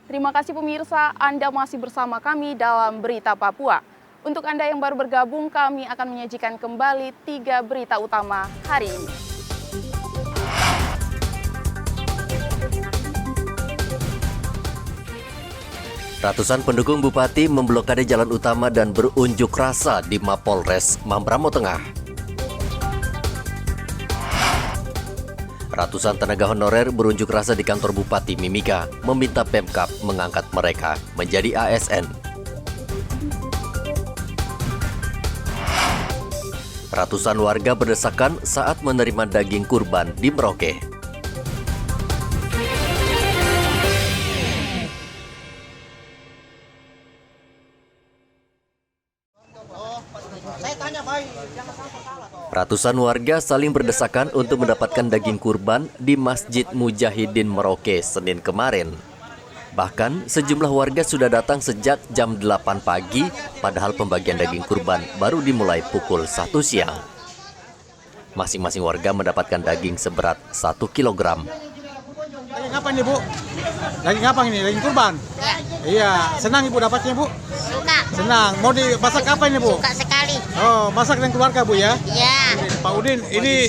Terima kasih pemirsa, Anda masih bersama kami dalam Berita Papua. Untuk Anda yang baru bergabung, kami akan menyajikan kembali 3 berita utama hari ini. Ratusan pendukung Bupati memblokade jalan utama dan berunjuk rasa di Mapolres Mamberamo Tengah. Ratusan tenaga honorer berunjuk rasa di kantor Bupati Mimika meminta Pemkab mengangkat mereka menjadi ASN. Ratusan warga berdesakan saat menerima daging kurban di Merauke. Ratusan warga saling berdesakan untuk mendapatkan daging kurban di Masjid Mujahidin Merauke Senin kemarin. Bahkan sejumlah warga sudah datang sejak jam 8 pagi, padahal pembagian daging kurban baru dimulai pukul 1 siang. Masing-masing warga mendapatkan daging seberat 1 kilogram. Daging apa ini, Bu? Daging apa ini? Daging kurban? Ya. Iya, senang Ibu dapatnya, Bu? Suka. Senang. Mau dimasak apa ini, Bu? Suka sekali. Oh, masak dengan keluarga, Bu ya? Iya. Pak Udin, ini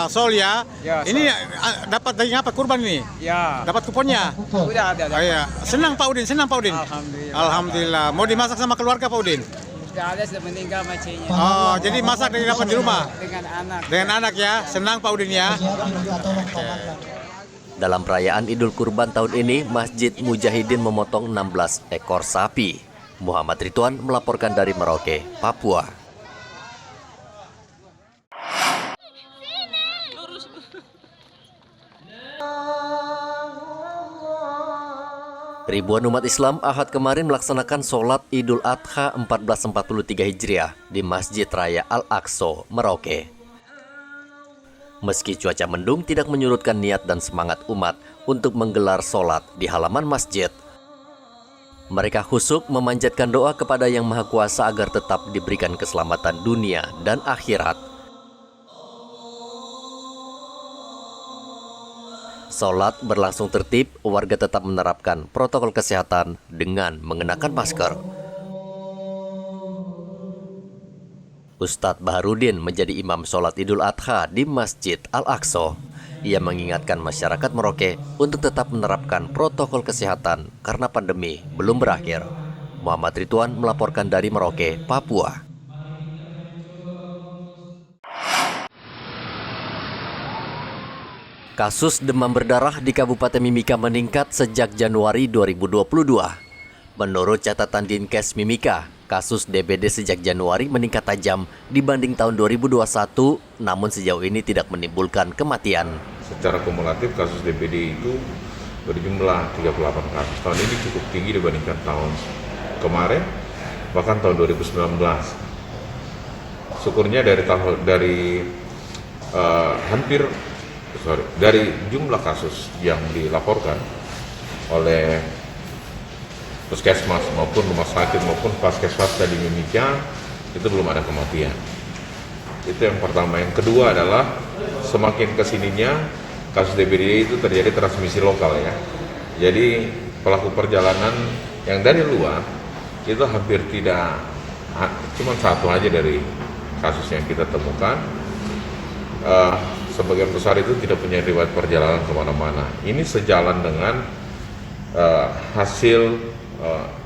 Sol ya? Ya, ini dapat daging apa kurban ini? Ya, Dapat kuponnya? udah ada. Oh iya. Senang Pak Udin, senang Pak Udin? Alhamdulillah. Alhamdulillah. Mau dimasak sama keluarga Pak Udin? Sudah ada, sudah meninggal macenya. Oh, jadi masak dari dapat di rumah? Dengan anak. Dengan anak ya? Senang Pak Udin ya? Dalam perayaan Idul Kurban tahun ini, Masjid Mujahidin memotong 16 ekor sapi. Muhammad Ridwan melaporkan dari Merauke, Papua. Ribuan umat Islam Ahad kemarin melaksanakan sholat Idul Adha 1443 Hijriah di Masjid Raya Al-Aqsa, Merauke. Meski cuaca mendung tidak menyurutkan niat dan semangat umat untuk menggelar sholat di halaman masjid. Mereka khusyuk memanjatkan doa kepada Yang Maha Kuasa agar tetap diberikan keselamatan dunia dan akhirat. Sholat berlangsung tertib, warga tetap menerapkan protokol kesehatan dengan mengenakan masker. Ustadz Baharudin menjadi imam sholat Idul Adha di Masjid Al-Aqsa. Ia mengingatkan masyarakat Merauke untuk tetap menerapkan protokol kesehatan karena pandemi belum berakhir. Muhammad Ridwan melaporkan dari Merauke, Papua. Kasus demam berdarah di Kabupaten Mimika meningkat sejak Januari 2022. Menurut catatan Dinkes Mimika, kasus DBD sejak Januari meningkat tajam dibanding tahun 2021, namun sejauh ini tidak menimbulkan kematian. Secara kumulatif kasus DBD itu berjumlah 38 kasus. Tahun ini cukup tinggi dibandingkan tahun kemarin, bahkan tahun 2019. Syukurnya dari jumlah kasus yang dilaporkan oleh puskesmas maupun rumah sakit maupun puskesmas di Mimika itu belum ada kematian. Itu yang pertama. Yang kedua adalah semakin kesininya kasus DBD itu terjadi transmisi lokal ya. Jadi pelaku perjalanan yang dari luar itu hampir tidak, cuma satu aja dari kasus yang kita temukan. Sebagian besar itu tidak punya riwayat perjalanan kemana-mana. Ini sejalan dengan hasil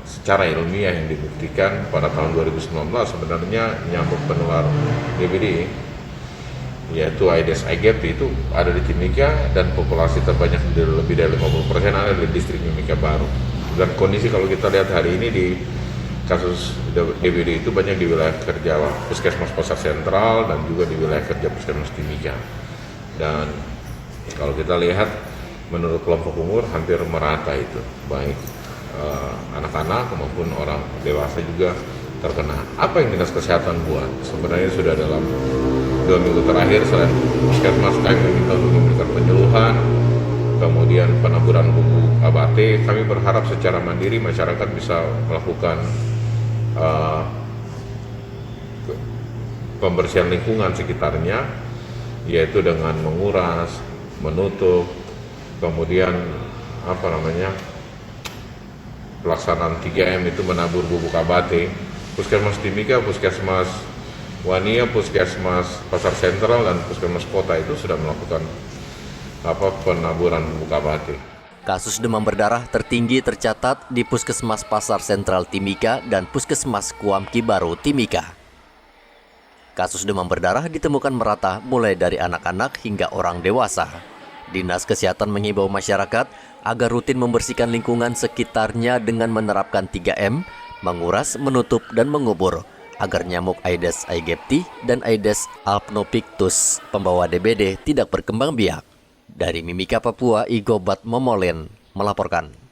secara ilmiah yang dibuktikan pada tahun 2019 sebenarnya nyamuk penular DBD yaitu Aedes aegypti itu ada di Timika dan populasi terbanyak lebih dari 50% ada di distrik Mimika Baru. Dan kondisi kalau kita lihat hari ini di kasus DBD itu banyak di wilayah kerja Puskesmas Pasar Sentral dan juga di wilayah kerja Puskesmas Timika. Dan kalau kita lihat menurut kelompok umur hampir merata itu, baik anak-anak maupun orang dewasa juga terkena. Apa yang Dinas Kesehatan buat? Sebenarnya sudah dalam 2 minggu terakhir selain Puskesmas kami meminta untuk memberikan penyuluhan, kemudian penaburan buku ABAT, kami berharap secara mandiri masyarakat bisa melakukan pembersihan lingkungan sekitarnya, yaitu dengan menguras, menutup, kemudian pelaksanaan 3M itu menabur bubuk abate, Puskesmas Timika, Puskesmas Wania, Puskesmas Pasar Sentral, dan Puskesmas Kota itu sudah melakukan penaburan bubuk abate. Kasus demam berdarah tertinggi tercatat di Puskesmas Pasar Sentral Timika dan Puskesmas Kuamki Baru Timika. Kasus demam berdarah ditemukan merata mulai dari anak-anak hingga orang dewasa. Dinas Kesehatan mengimbau masyarakat agar rutin membersihkan lingkungan sekitarnya dengan menerapkan 3M, menguras, menutup, dan mengubur, agar nyamuk Aedes aegypti dan Aedes albopictus pembawa DBD tidak berkembang biak. Dari Mimika, Papua, Igobat Momolen melaporkan.